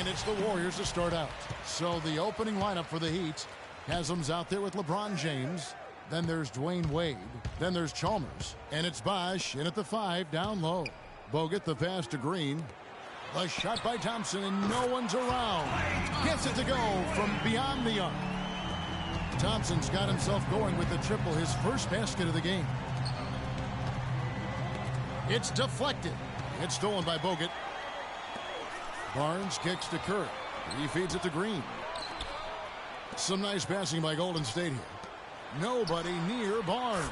And it's the Warriors to start out. So the opening lineup for the Heat has them out there with LeBron James. Then there's Dwayne Wade. Then there's Chalmers. And it's Bosh in at the 5 down low. Bogut the pass to Green. The shot by Thompson and no one's around. Gets it to go from beyond the arc. Thompson's got himself going with the triple, his first basket of the game. It's deflected. It's stolen by Bogut. Barnes kicks to Curry. He feeds it to Green. Some nice passing by Golden State here. Nobody near Barnes.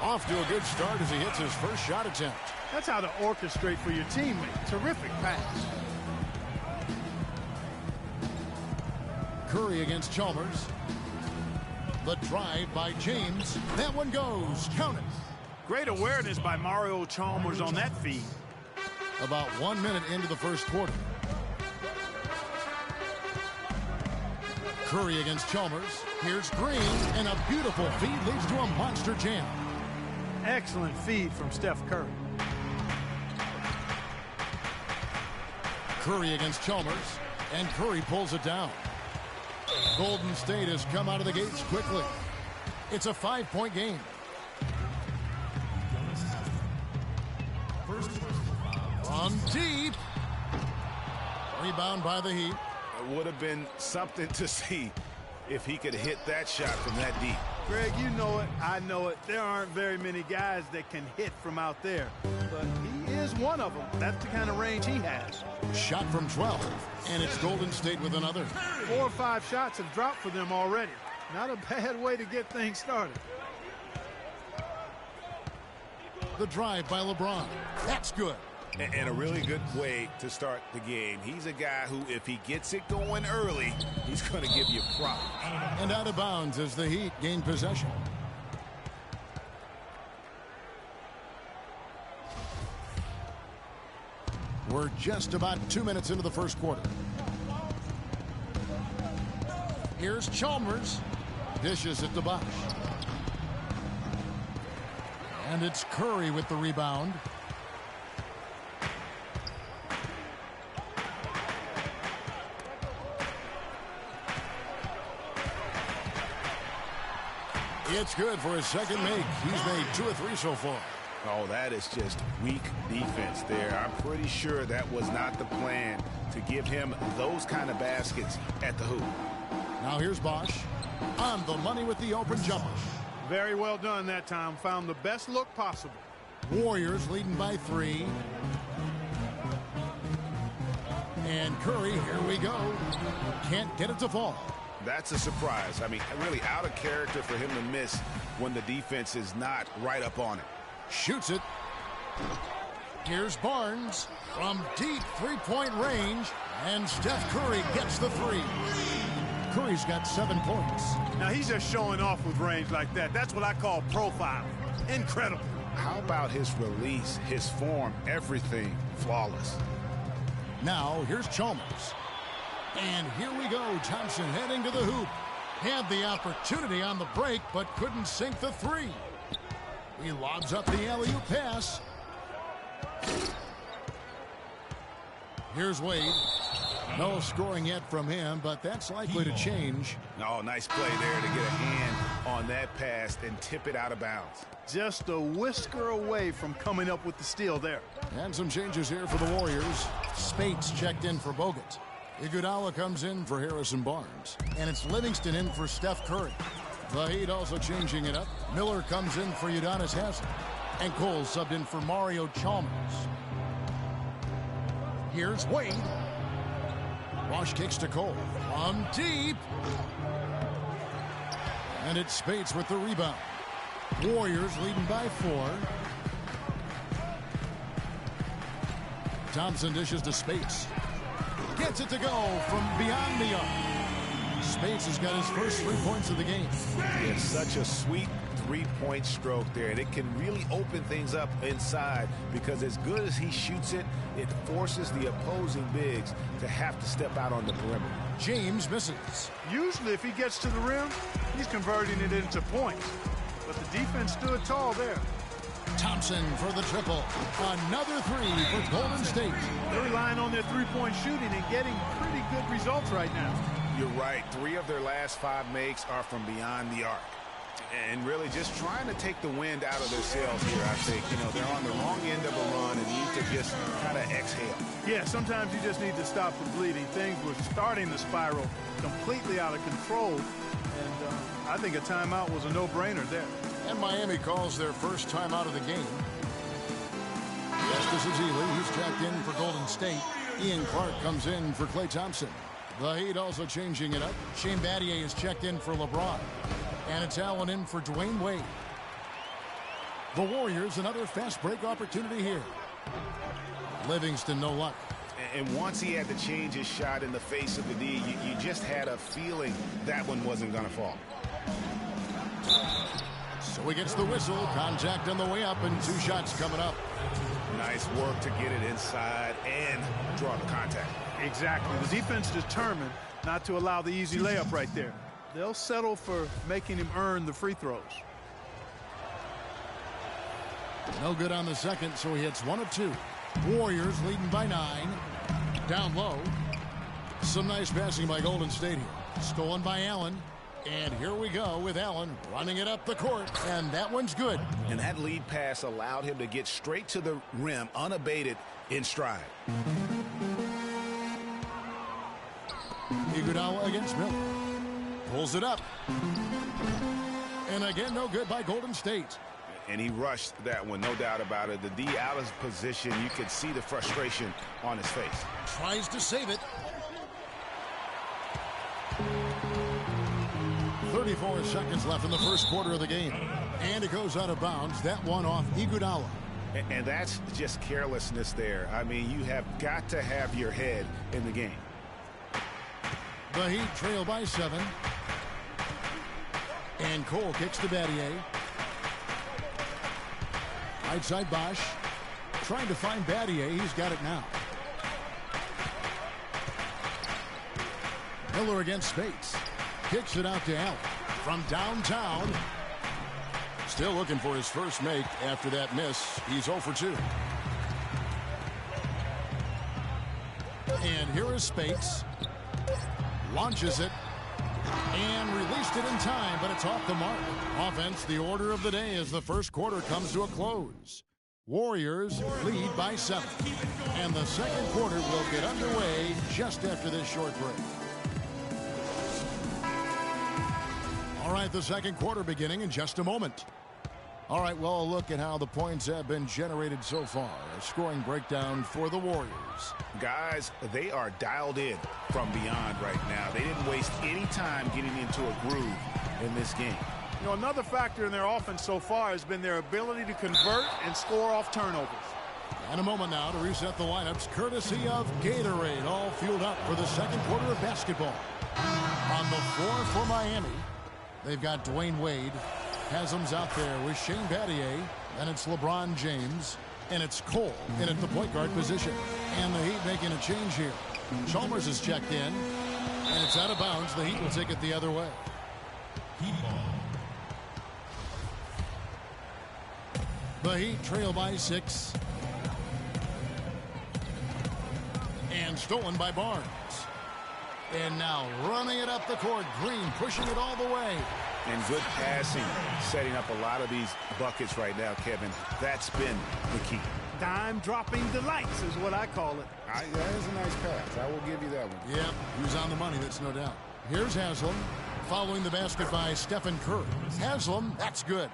Off to a good start as he hits his first shot attempt. That's how to orchestrate for your teammate. Terrific pass. Curry against Chalmers. The drive by James. That one goes. Count it. Great awareness by Mario Chalmers on that feed. About 1 minute into the first quarter. Curry against Chalmers. Here's Green, and a beautiful feed leads to a monster jam. Excellent feed from Steph Curry. Curry against Chalmers, and Curry pulls it down. Golden State has come out of the gates quickly. It's a 5-point game. On deep. Rebound by the Heat. It would have been something to see if he could hit that shot from that deep. Greg, you know it. I know it. There aren't very many guys that can hit from out there. But he is one of them. That's the kind of range he has. Shot from 12. And it's Golden State with another. 4 or 5 shots have dropped for them already. Not a bad way to get things started. The drive by LeBron. That's good. And a really good way to start the game. He's a guy who, if he gets it going early, he's going to give you props. And out of bounds as the Heat gain possession. We're just about 2 minutes into the first quarter. Here's Chalmers. Dishes it to Bosh. And it's Curry with the rebound. It's good for his second make. He's made 2 or 3 so far. Oh, that is just weak defense there. I'm pretty sure that was not the plan to give him those kind of baskets at the hoop. Now here's Bosh on the money with the open jumper. Very well done that time. Found the best look possible. Warriors leading by 3. And Curry, here we go. Can't get it to fall. That's a surprise. I mean, really out of character for him to miss when the defense is not right up on it. Shoots it. Here's Barnes from deep 3-point range. And Steph Curry gets the 3. Curry's got 7 points. Now he's just showing off with range like that. That's what I call profile. Incredible. How about his release, his form, everything flawless. Now here's Chalmers. And here we go. Thompson heading to the hoop. Had the opportunity on the break, but couldn't sink the 3. He lobs up the alley-oop pass. Here's Wade. No scoring yet from him, but that's likely to change. Oh, nice play there to get a hand on that pass and tip it out of bounds. Just a whisker away from coming up with the steal there. And some changes here for the Warriors. Spates checked in for Bogut. Iguodala comes in for Harrison Barnes. And it's Livingston in for Steph Curry. The Heat also changing it up. Miller comes in for Udonis Haslem. And Cole subbed in for Mario Chalmers. Here's Wade. Bosh kicks to Cole. From deep. And it's Spates with the rebound. Warriors leading by 4. Thompson dishes to Spates. Gets it to go from beyond the arc. Spates has got his first 3 points of the game. It's such a sweet 3-point stroke there, and it can really open things up inside because as good as he shoots it, it forces the opposing bigs to have to step out on the perimeter. James misses. Usually if he gets to the rim, he's converting it into points. But the defense stood tall there. Thompson for the triple. Another three for Golden State. They're relying on their three-point shooting and getting pretty good results right now. You're right. 3 of their last 5 makes are from beyond the arc. And really just trying to take the wind out of their sails here, I think. You know, they're on the wrong end of a run and need to just kind of exhale. Yeah, sometimes you just need to stop the bleeding. Things were starting to spiral completely out of control. And I think a timeout was a no-brainer there. And Miami calls their first timeout of the game. Yes, this is Ely. He's checked in for Golden State. Ian Clark comes in for Klay Thompson. The Heat also changing it up. Shane Battier is checked in for LeBron. And it's Allen in for Dwayne Wade. The Warriors, another fast break opportunity here. Livingston, no luck. And once he had to change his shot in the face of the D, you just had a feeling that one wasn't going to fall. So he gets the whistle. Contact on the way up and 2 shots coming up. Nice work to get it inside and draw the contact. Exactly. The defense determined not to allow the easy layup right there. They'll settle for making him earn the free throws. No good on the second, so he hits 1 of 2. Warriors leading by 9. Down low. Some nice passing by Golden State here. Stolen by Allen. And here we go with Allen running it up the court. And that one's good. And that lead pass allowed him to get straight to the rim unabated in stride. Iguodala against Miller. Pulls it up. And again, no good by Golden State. And he rushed that one, no doubt about it. The D out of position, you could see the frustration on his face. Tries to save it. 34 seconds left in the first quarter of the game. And it goes out of bounds. That one off Iguodala. And that's just carelessness there. I mean, you have got to have your head in the game. The Heat trail by 7. And Cole kicks to Battier. Right side Bosch. Trying to find Battier. He's got it now. Miller against Spates. Kicks it out to Allen. From downtown. Still looking for his first make after that miss. He's 0 for 2. And here is Spates. Launches it. And released it in time, but it's off the mark. Offense, the order of the day as the first quarter comes to a close. Warriors lead by 7. And the second quarter will get underway just after this short break. All right, the second quarter beginning in just a moment. All right, well, a look at how the points have been generated so far. A scoring breakdown for the Warriors. Guys, they are dialed in from beyond right now. They didn't waste any time getting into a groove in this game. You know, another factor in their offense so far has been their ability to convert and score off turnovers. And a moment now to reset the lineups, courtesy of Gatorade, all fueled up for the second quarter of basketball. On the floor for Miami, they've got Dwayne Wade. Haslam's out there with Shane Battier. Then it's LeBron James. And it's Cole in at the point guard position. And the Heat making a change here. Chalmers is checked in. And it's out of bounds. The Heat will take it the other way. The Heat trail by 6. And stolen by Barnes. And now running it up the court. Green pushing it all the way. And good passing, setting up a lot of these buckets right now, Kevin. That's been the key. Dime-dropping delights is what I call it. That is a nice pass. I will give you that one. Yep, he was on the money, that's no doubt. Here's Haslam, following the basket by Stephen Curry. Haslam, that's good.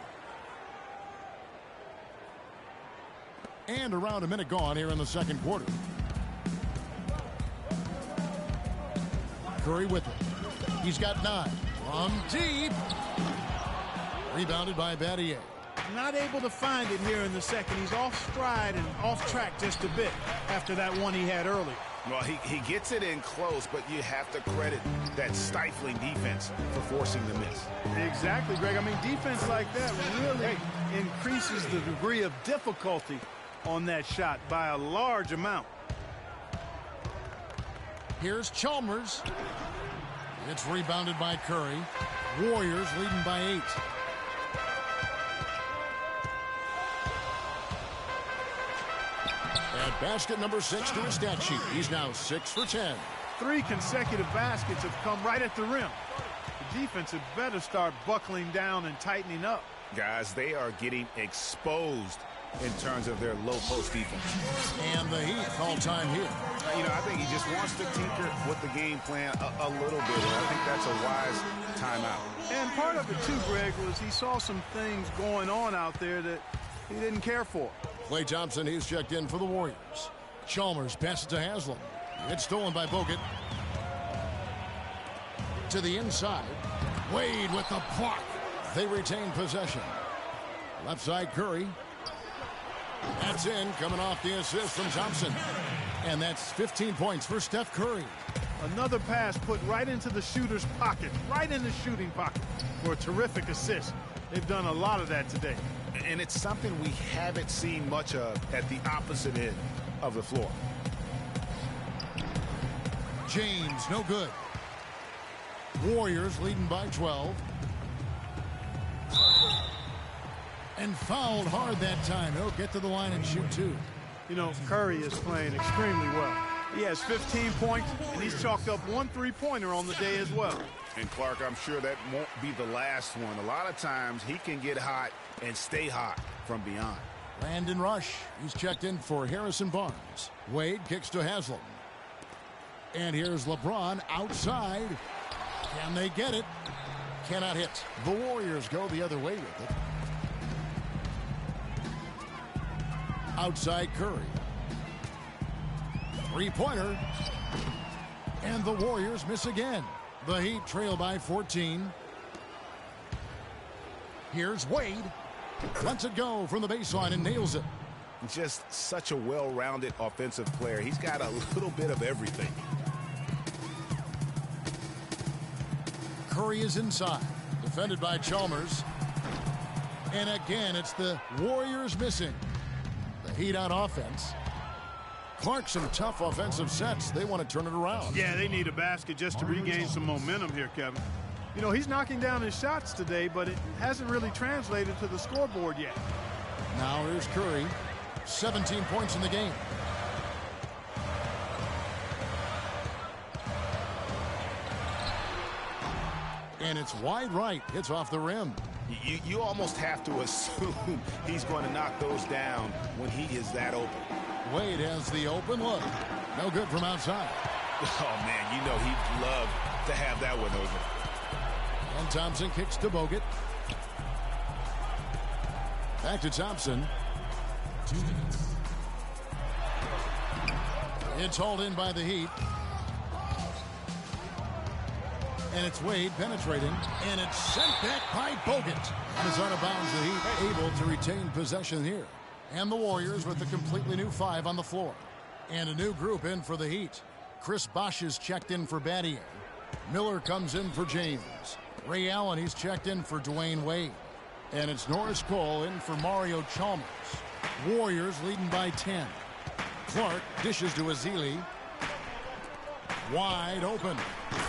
And around a minute gone here in the second quarter. Curry with it. He's got 9. From deep. Rebounded by Battier. Not able to find it here in the second. He's off stride and off track just a bit after that one he had earlier. Well, he gets it in close, but you have to credit that stifling defense for forcing the miss. Exactly, Greg. I mean, defense like that really increases the degree of difficulty on that shot by a large amount. Here's Chalmers. It's rebounded by Curry. Warriors leading by 8. At basket number 6 to his stat sheet. He's now 6 for 10. 3 consecutive baskets have come right at the rim. The defense had better start buckling down and tightening up. Guys, they are getting exposed in terms of their low post defense. And the Heat call time here. I think he just wants to tinker with the game plan a little bit, and I think that's a wise timeout. And part of it, too, Greg, was he saw some things going on out there that he didn't care for. Klay Thompson, he's checked in for the Warriors. Chalmers passes to Haslam. It's stolen by Bogut. To the inside. Wade with the block. They retain possession. Left side Curry. That's in, coming off the assist from Thompson. And that's 15 points for Steph Curry. Another pass put right into the shooter's pocket, right in the shooting pocket for a terrific assist. They've done a lot of that today. And it's something we haven't seen much of at the opposite end of the floor. James, no good. Warriors leading by 12. And fouled hard that time. He'll get to the line and shoot 2. Curry is playing extremely well. He has 15 points, and he's chalked up 1 3-pointer on the day as well. And Clark, I'm sure that won't be the last one. A lot of times he can get hot and stay hot from beyond. Landon Rush, he's checked in for Harrison Barnes. Wade kicks to Haslam. And here's LeBron outside. Can they get it? Cannot hit. The Warriors go the other way with it. Outside Curry. 3-pointer. And the Warriors miss again. The Heat trail by 14. Here's Wade. Lets it go from the baseline and nails it. Just such a well-rounded offensive player. He's got a little bit of everything. Curry is inside. Defended by Chalmers. And again, it's the Warriors missing. The Heat on offense. Clark, some tough offensive sets. They want to turn it around. Yeah, they need a basket just to regain some momentum here, Kevin. He's knocking down his shots today, but it hasn't really translated to the scoreboard yet. Now here's Curry. 17 points in the game. And it's wide right. It's off the rim. You almost have to assume he's going to knock those down when he is that open. Wade has the open look. No good from outside. Oh, man, he'd love to have that one open. And Thompson kicks to Bogut. Back to Thompson. It's hauled in by the Heat. And it's Wade penetrating. And it's sent back by Bogut. And it's out of bounds. The Heat able to retain possession here. And the Warriors with a completely new 5 on the floor. And a new group in for the Heat. Chris Bosh is checked in for Battier. Miller comes in for James. Ray Allen, he's checked in for Dwayne Wade. And it's Norris Cole in for Mario Chalmers. Warriors leading by 10. Clark dishes to Ezeli. Wide open.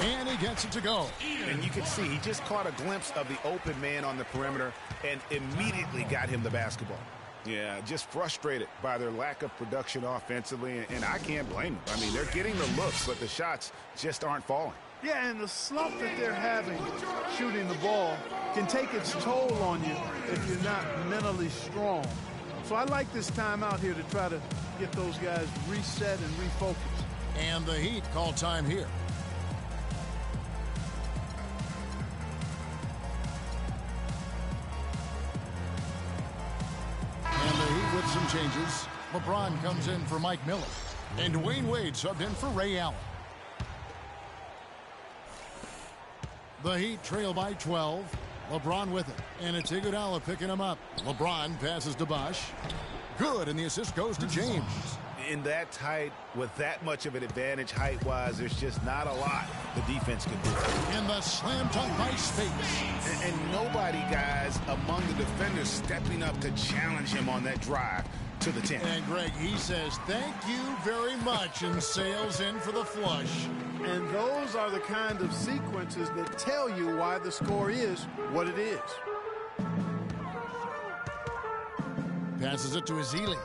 And he gets it to go. And you can see he just caught a glimpse of the open man on the perimeter and immediately got him the basketball. Yeah, just frustrated by their lack of production offensively, and I can't blame them. I mean, they're getting the looks, but the shots just aren't falling. Yeah, and the slump that they're having shooting the ball can take its toll on you if you're not mentally strong. So I like this time out here to try to get those guys reset and refocused. And the Heat call time here. And the Heat with some changes. LeBron comes in for Mike Miller. And Dwayne Wade subbed in for Ray Allen. The Heat trail by 12. LeBron with it. And it's Iguodala picking him up. LeBron passes to Bosh. Good, and the assist goes to James. In that tight, with that much of an advantage height-wise, there's just not a lot the defense can do. And the slam dunk by Space. And nobody, guys, among the defenders stepping up to challenge him on that drive to the 10. And Greg, he says, thank you very much, and sails in for the flush. And those are the kind of sequences that tell you why the score is what it is. Passes it to Ezeli.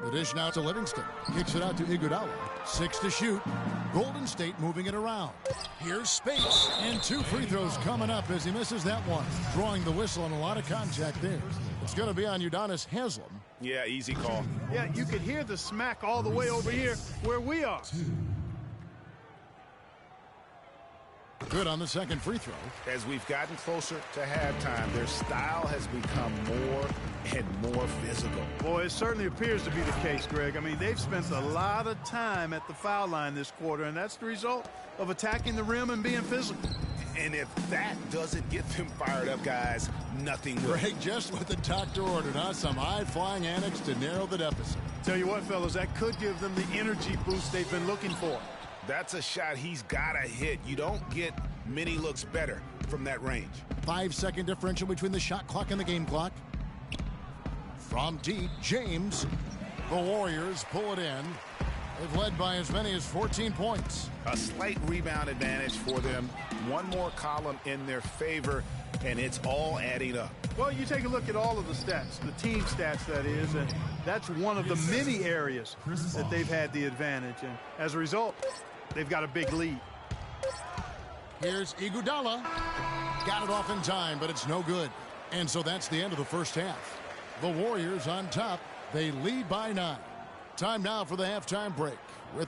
The The dish now to Livingston. Kicks it out to Iguodala. 6 to shoot. Golden State moving it around. Here's space. And 2 free throws coming up as he misses that one. Drawing the whistle and a lot of contact there. It's going to be on Udonis Haslem. Yeah, easy call. Yeah, you could hear the smack all the way over here where we are. Good on the second free throw. As we've gotten closer to halftime, their style has become more and more physical. Boy, it certainly appears to be the case, Greg. I mean, they've spent a lot of time at the foul line this quarter, and that's the result of attacking the rim and being physical. And if that doesn't get them fired up, guys, nothing will. Greg, just what the doctor ordered, huh? Some high-flying antics to narrow the deficit. Tell you what, fellas, that could give them the energy boost they've been looking for. That's a shot he's got to hit. You don't get many looks better from that range. 5-second differential between the shot clock and the game clock. From deep, James. The Warriors pull it in. They've led by as many as 14 points. A slight rebound advantage for them. One more column in their favor, and it's all adding up. Well, you take a look at all of the stats, the team stats, that is, and that's one of the many areas that they've had the advantage. And as a result, they've got a big lead. Here's Iguodala. Got it off in time, but it's no good. And so that's the end of the first half. The Warriors on top. They lead by 9. Time now for the halftime break. With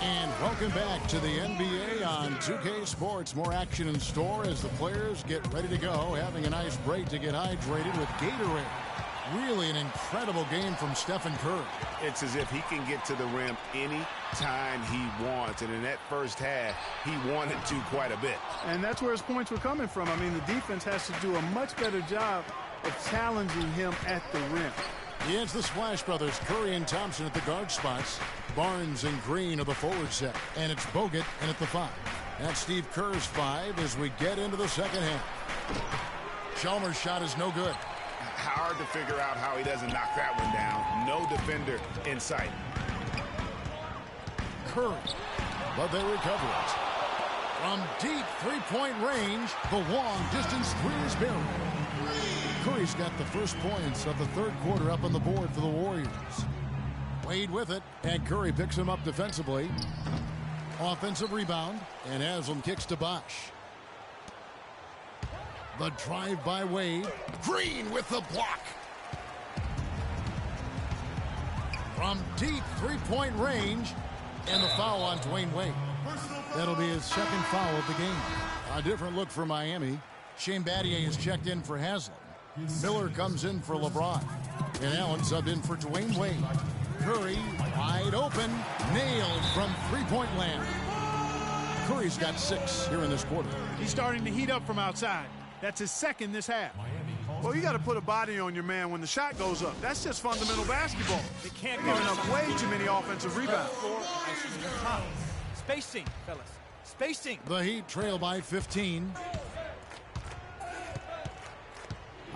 and welcome back to the NBA on 2K Sports. More action in store as the players get ready to go, having a nice break to get hydrated with Gatorade. Really an incredible game from Stephen Curry. It's as if he can get to the rim any time he wants. And in that first half, he wanted to quite a bit. And that's where his points were coming from. I mean, the defense has to do a much better job of challenging him at the rim. Against the Splash Brothers, Curry and Thompson at the guard spots. Barnes and Green are the forward set. And it's Bogut in at the 5. That's Steve Kerr's 5 as we get into the second half. Chalmers' shot is no good. Hard to figure out how he doesn't knock that one down. No defender in sight. Curry, but they recover it. From deep three-point range, the long distance 3 is buried. Curry's got the first points of the third quarter up on the board for the Warriors. Wade with it, and Curry picks him up defensively. Offensive rebound, and Haslem kicks to Bosh. The drive by Wade. Green with the block. From deep three-point range, and the foul on Dwayne Wade. That'll be his second foul of the game. A different look for Miami. Shane Battier is checked in for Haslem. Miller comes in for LeBron. And Allen subbed in for Dwayne Wade. Curry wide open. Nailed from three-point land. Curry's got 6 here in this quarter. He's starting to heat up from outside. That's his second this half. Well, you got to put a body on your man when the shot goes up. That's just fundamental basketball. They can't give up way too many offensive rebounds. Spacing, fellas. Spacing. The Heat trail by 15.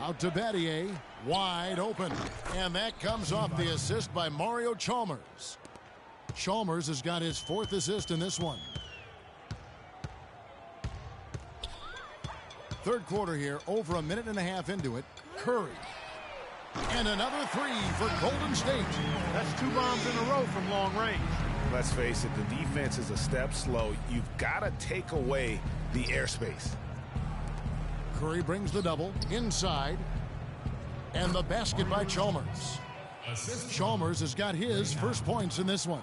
Out to Battier. Wide open. And that comes off the assist by Mario Chalmers. Chalmers has got his 4th assist in this one. Third quarter here, over a minute and a half into it. Curry. And another 3 for Golden State. That's 2 bombs in a row from long range. Let's face it, the defense is a step slow. You've got to take away the airspace. Curry brings the double inside. And the basket by Chalmers. Chalmers has got his first points in this one.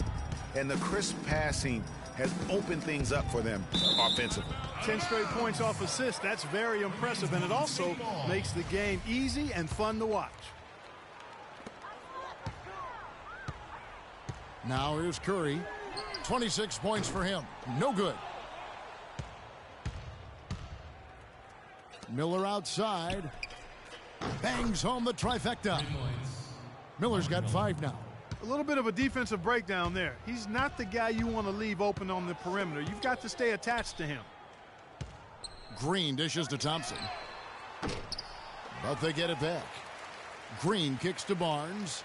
And the crisp passing has opened things up for them offensively. 10 straight points off assists. That's very impressive, and it also makes the game easy and fun to watch. Now here's Curry. 26 points for him. No good. Miller outside. Bangs home the trifecta. Miller's got 5 now. A little bit of a defensive breakdown there. He's not the guy you want to leave open on the perimeter. You've got to stay attached to him. Green dishes to Thompson. But they get it back. Green kicks to Barnes.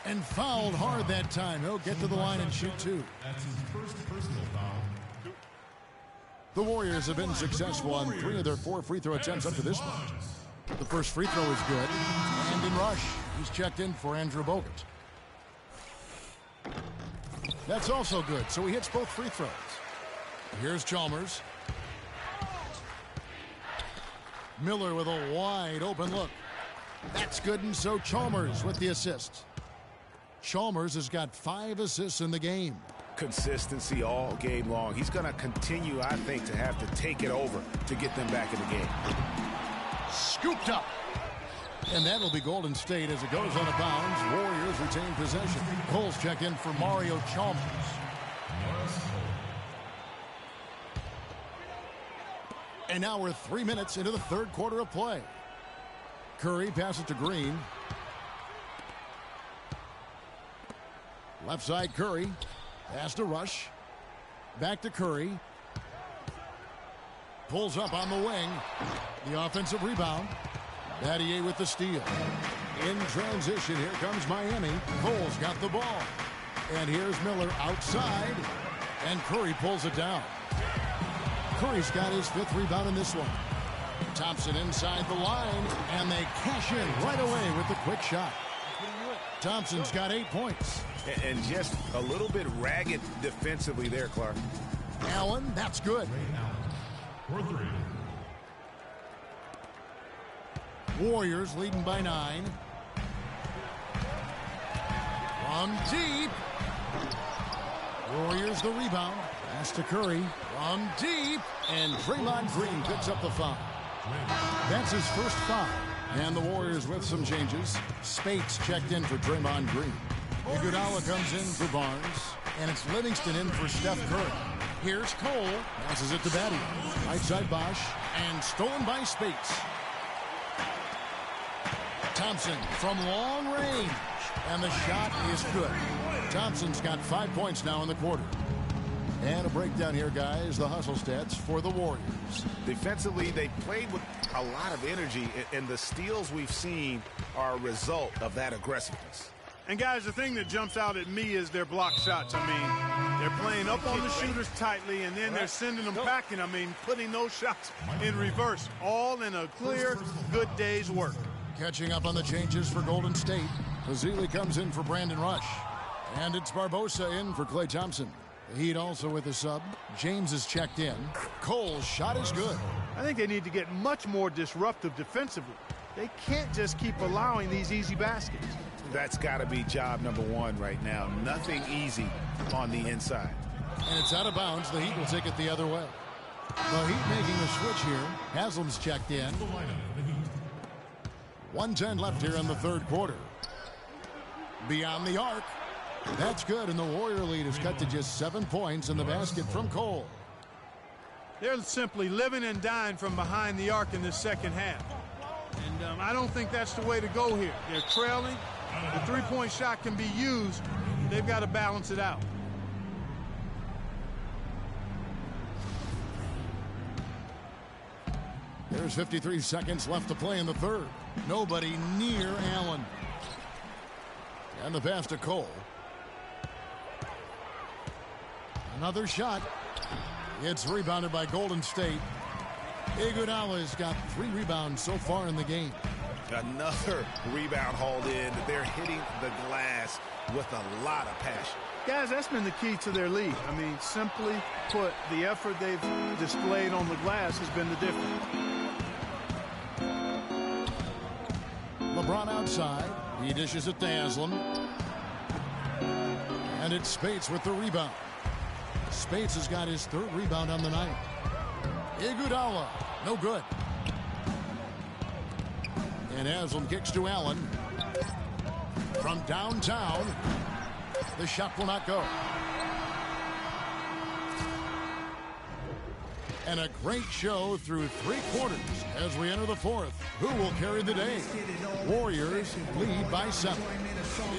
And fouled hard that time. He'll get to the line and shoot 2. That's his first personal foul. The Warriors have been successful on 3 of their 4 free throw attempts up to this point. The first free throw is good. And in rush, he's checked in for Andrew Bogut. That's also good, so he hits both free throws. Here's Chalmers. Miller with a wide open look. That's good, and so Chalmers with the assist. Chalmers has got 5 assists in the game. Consistency all game long. He's going to continue, I think, to have to take it over to get them back in the game. Scooped up. And that'll be Golden State as it goes out of bounds. Warriors retain possession. Cole's check in for Mario Chalmers. And now we're 3 minutes into the third quarter of play. Curry passes to Green. Left side Curry. Pass to Rush. Back to Curry. Pulls up on the wing. The offensive rebound. Battier with the steal. In transition, here comes Miami. Cole's got the ball. And here's Miller outside. And Curry pulls it down. Curry's got his 5th rebound in this one. Thompson inside the line. And they cash in right away with the quick shot. Thompson's got 8 points. And just a little bit ragged defensively there, Clark. Allen, that's good. Warriors leading by 9. From deep. Warriors the rebound. Pass to Curry. From deep. And Draymond Green picks up the foul. That's his first foul. And the Warriors with some changes. Spates checked in for Draymond Green. Iguodala comes in for Barnes. And it's Livingston in for Steph Curry. Here's Cole. Passes it to Battier. Right side Bosch. And stolen by Spates. Thompson from long range. And the shot is good. Thompson's got 5 points now in the quarter. And a breakdown here, guys. The hustle stats for the Warriors. Defensively, they played with a lot of energy, and the steals we've seen are a result of that aggressiveness. And, guys, the thing that jumps out at me is their block shots. I mean, they're playing up on the shooters tightly, and then they're sending them packing. I mean, putting those shots in reverse, all in a clear, good day's work. Catching up on the changes for Golden State. Hazili comes in for Brandon Rush. And it's Barbosa in for Klay Thompson. The Heat also with a sub. James is checked in. Cole's shot is good. I think they need to get much more disruptive defensively. They can't just keep allowing these easy baskets. That's got to be job number 1 right now. Nothing easy on the inside. And it's out of bounds. The Heat will take it the other way. The Heat making a switch here. Haslam's checked in. 1:10 left here in the third quarter. Beyond the arc. That's good, and the Warrior lead is cut to just 7 points in the basket from Cole. They're simply living and dying from behind the arc in this second half. And I don't think that's the way to go here. They're trailing. The three-point shot can be used. They've got to balance it out. There's 53 seconds left to play in the third. Nobody near Allen. And the pass to Cole. Another shot. It's rebounded by Golden State. Iguodala's got 3 rebounds so far in the game. Another rebound hauled in. They're hitting the glass with a lot of passion. Guys, that's been the key to their lead. I mean, simply put, the effort they've displayed on the glass has been the difference. LeBron outside. He dishes it to Haslam. And it's Spates with the rebound. Spates has got his 3rd rebound on the night. Iguodala, no good. And Haslam kicks to Allen. From downtown, the shot will not go. And a great show through 3 quarters as we enter the 4th. Who will carry the day? Warriors lead by 7.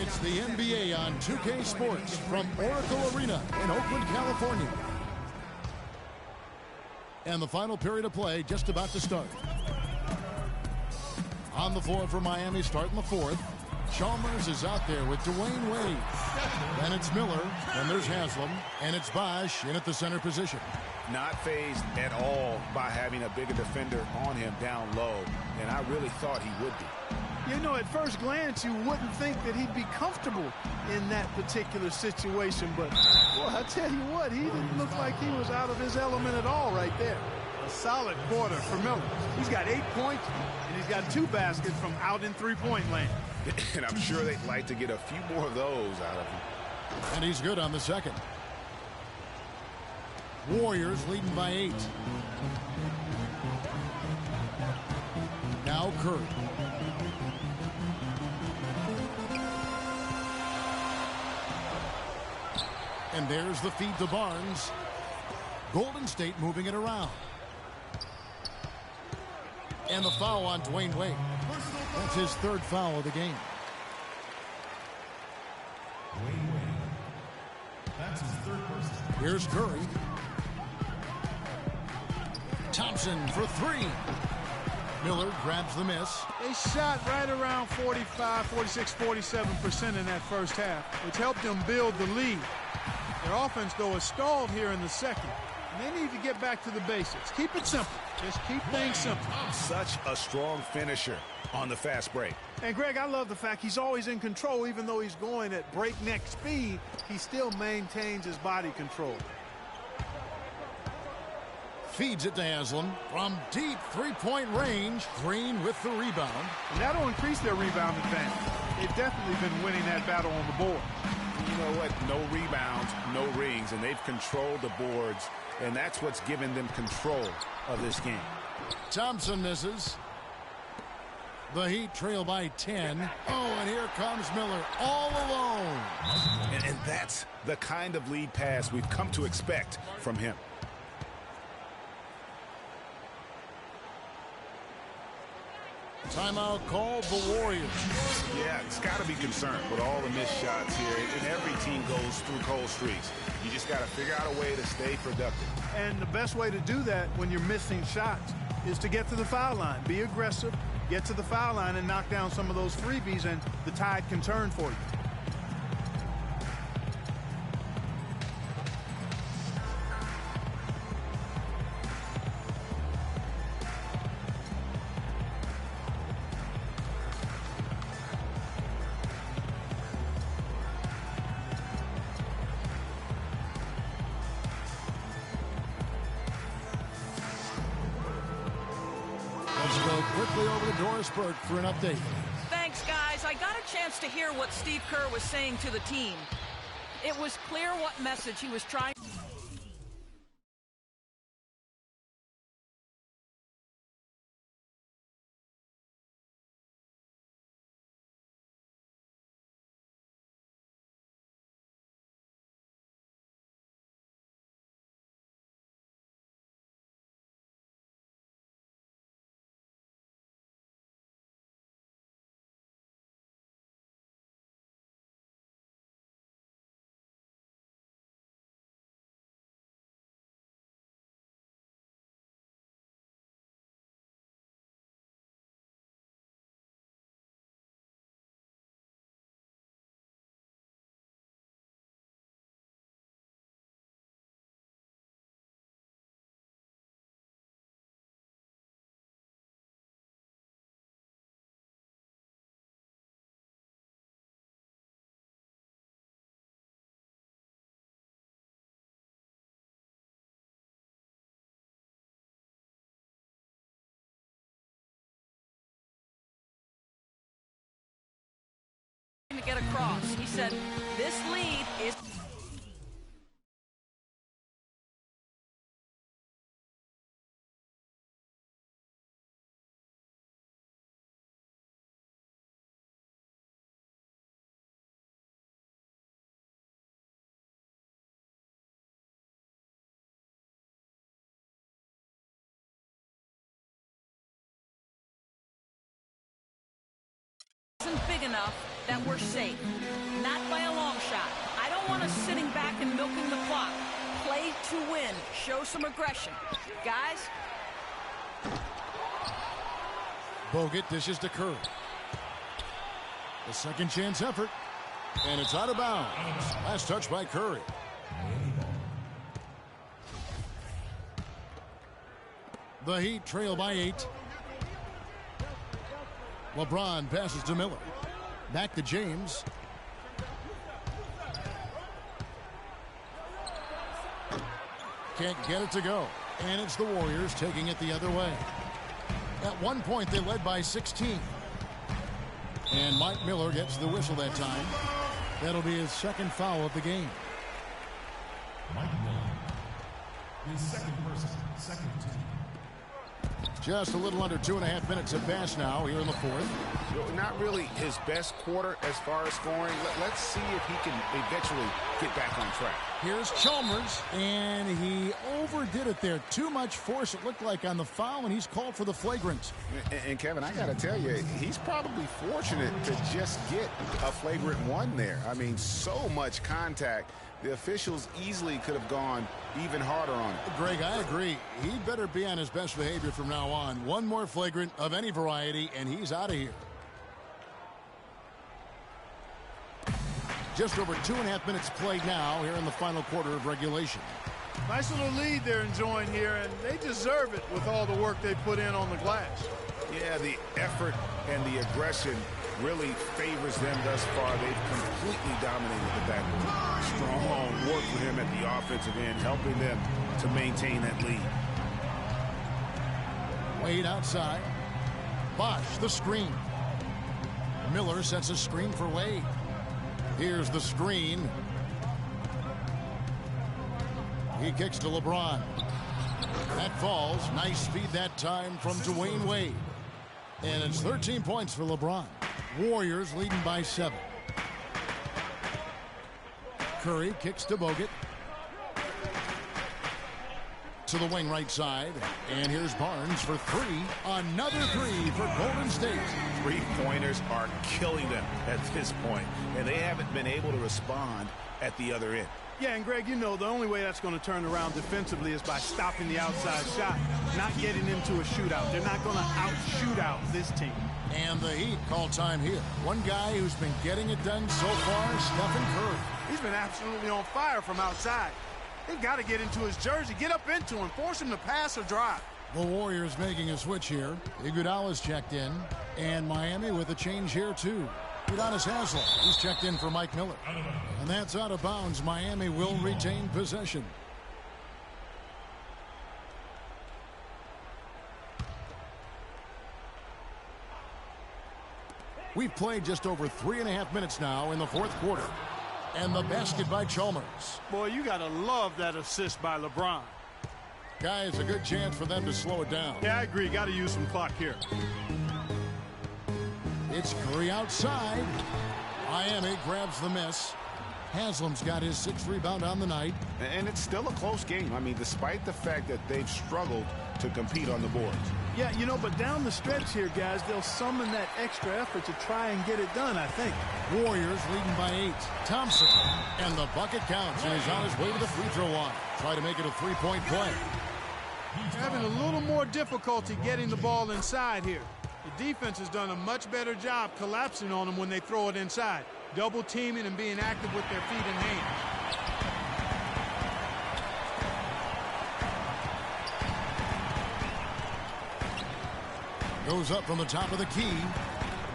It's the NBA on 2K Sports from Oracle Arena in Oakland, California. And the final period of play just about to start. On the floor for Miami, starting the 4th. Chalmers is out there with Dwayne Wade. Then it's Miller. Then there's Haslam. And it's Bosch in at the center position. Not phased at all by having a bigger defender on him down low, and I really thought he would be. You know, at first glance, you wouldn't think that he'd be comfortable in that particular situation, but, well, I tell you what, he didn't look like he was out of his element at all right there. A solid quarter for Miller. He's got 8 points, and he's got 2 baskets from out in three-point land. And I'm sure they'd like to get a few more of those out of him. And he's good on the second. Warriors leading by 8. Now Curry. And there's the feed to Barnes. Golden State moving it around. And the foul on Dwayne Wade. That's his 3rd foul of the game. That's his 3rd personal. Here's Curry. Thompson for 3. Miller grabs the miss. They shot right around 45, 46, 47% in that first half, which helped them build the lead. Their offense, though, is stalled here in the second. And they need to get back to the basics. Keep it simple. Just keep things simple. Such a strong finisher on the fast break. And, Greg, I love the fact he's always in control. Even though he's going at breakneck speed, he still maintains his body control. Feeds it to Haslam from deep three-point range. Green with the rebound. And that'll increase their rebound advantage. They've definitely been winning that battle on the board. You know what? No rebounds, no rings, and they've controlled the boards, and that's what's given them control of this game. Thompson misses. The Heat trail by 10. Oh, and here comes Miller all alone. And that's the kind of lead pass we've come to expect from him. Timeout called the Warriors. Yeah, it's got to be concerned with all the missed shots here. And every team goes through cold streaks. You just got to figure out a way to stay productive. And the best way to do that when you're missing shots is to get to the foul line. Be aggressive, get to the foul line, and knock down some of those freebies, and the tide can turn for you. Quickly over to Doris Burke for an update. Thanks, guys. I got a chance to hear what Steve Kerr was saying to the team. It was clear what message he was trying. To get across. He said, this lead is... isn't big enough that we're safe. Not by a long shot. I don't want us sitting back and milking the clock. Play to win. Show some aggression. Guys. Bogut dishes to Curry. The second chance effort. And it's out of bounds. Last touch by Curry. The Heat trail by 8. LeBron passes to Miller. Back to James. Can't get it to go. And it's the Warriors taking it the other way. At one point, they led by 16. And Mike Miller gets the whistle that time. That'll be his second foul of the game. Mike Miller. His second person, second team. Just a little under 2.5 minutes have passed now here in the fourth. Not really his best quarter as far as scoring. Let's see if he can eventually get back on track. Here's Chalmers, and he overdid it there. Too much force, it looked like, on the foul, and he's called for the flagrant. And Kevin, I got to tell you, he's probably fortunate to just get a flagrant one there. I mean, so much contact. The officials easily could have gone even harder on it. Greg, I agree. He'd better be on his best behavior from now on. One more flagrant of any variety, and he's out of here. Just over 2.5 minutes played now here in the final quarter of regulation. Nice little lead they're enjoying here, and they deserve it with all the work they put in on the glass. Yeah, the effort and the aggression really favors them thus far. They've completely dominated the backcourt. Strong work for him at the offensive end, helping them to maintain that lead. Wade outside. Bosch, the screen. Miller sets a screen for Wade. Here's the screen. He kicks to LeBron. That falls. Nice feed that time from Dwayne Wade. And it's 13 points for LeBron. Warriors leading by 7. Curry kicks to Bogut. To the wing right side. And here's Barnes for 3. Another 3 for Golden State. Three-pointers are killing them at this point, and they haven't been able to respond at the other end. Yeah, and Greg, you know, the only way that's going to turn around defensively is by stopping the outside shot, not getting into a shootout. They're not going to out-shoot out this team. And the Heat call time here. One guy who's been getting it done so far, Stephen Curry. He's been absolutely on fire from outside. They've got to get into his jersey, get up into him, force him to pass or drive. The Warriors making a switch here. Iguodala's checked in. And Miami with a change here, too. Udonis Haslem, he's checked in for Mike Miller. And that's out of bounds. Miami will retain possession. We've played just over 3.5 minutes now in the fourth quarter. And the basket by Chalmers. Boy, you got to love that assist by LeBron. Guys, a good chance for them to slow it down. Yeah, I agree. Got to use some clock here. It's Curry outside. Miami grabs the miss. Haslam's got his 6th rebound on the night. And it's still a close game. I mean, despite the fact that they've struggled to compete on the boards. Yeah, you know, but down the stretch here, guys, they'll summon that extra effort to try and get it done, I think. Warriors leading by 8. Thompson. And the bucket counts, and he's on his way to the free throw line. Try to make it a 3-point play. Having a little more difficulty getting the ball inside here. The defense has done a much better job collapsing on them when they throw it inside. Double teaming and being active with their feet and hands. Goes up from the top of the key.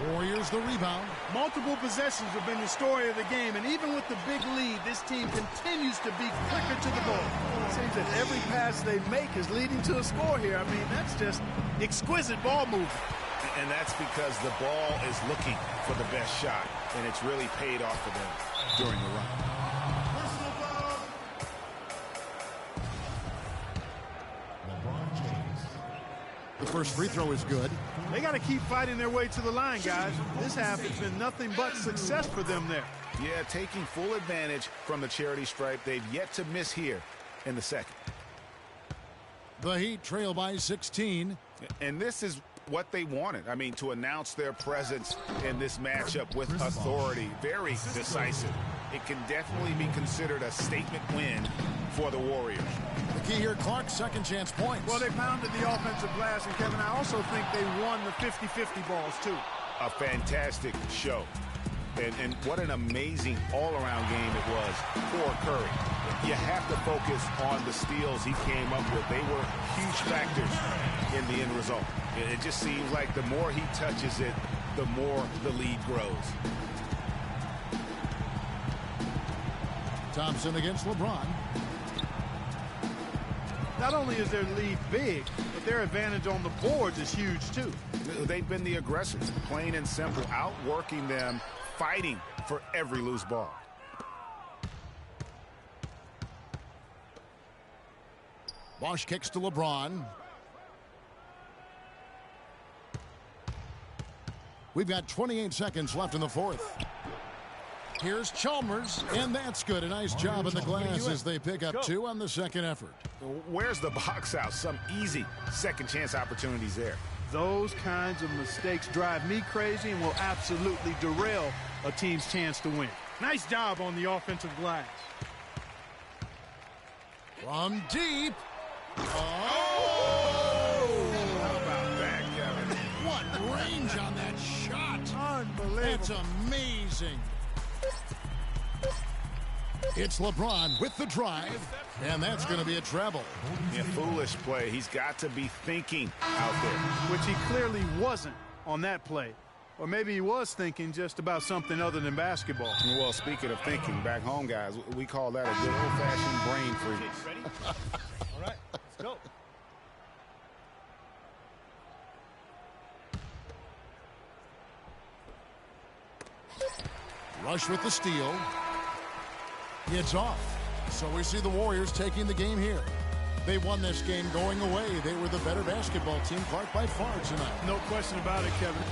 Warriors the rebound. Multiple possessions have been the story of the game, and even with the big lead, this team continues to be quicker to the ball. It seems that every pass they make is leading to a score here. I mean, that's just exquisite ball movement. And that's because the ball is looking for the best shot, and it's really paid off for them during the run. LeBron James. The first free throw is good. They got to keep fighting their way to the line, guys. This half has been nothing but success for them there. Yeah, taking full advantage from the charity stripe. They've yet to miss here in the second. The Heat trail by 16. And this is what they wanted. I mean, to announce their presence in this matchup with authority. Very decisive. It can definitely be considered a statement win for the Warriors. The key here, Clark's second chance points. Well, they pounded the offensive glass, and Kevin, I also think they won the 50-50 balls, too. A fantastic show. And what an amazing all-around game it was for Curry. You have to focus on the steals he came up with. They were huge factors in the end result. It just seems like the more he touches it, the more the lead grows. Thompson against LeBron. Not only is their lead big, but their advantage on the boards is huge too. They've been the aggressors, plain and simple, outworking them, fighting for every loose ball. Bosch kicks to LeBron. We've got 28 seconds left in the fourth. Here's Chalmers, and that's good. A nice job in the glass as they pick up 2 on the second effort. Where's the box out? Some easy second chance opportunities there. Those kinds of mistakes drive me crazy and will absolutely derail a team's chance to win. Nice job on the offensive glass. From deep. Oh! How about that, Kevin? What range on that shot. Unbelievable. That's amazing. It's LeBron with the drive, and that's going to be a treble. Yeah, foolish play. He's got to be thinking out there. Which he clearly wasn't on that play. Or maybe he was thinking just about something other than basketball. Well, speaking of thinking, back home, guys, we call that a good old-fashioned brain freeze. Ready? All right, let's go. Rush with the steal. It's off. So we see the Warriors taking the game here. They won this game going away. They were the better basketball team, Clark, by far tonight. No question about it, Kevin.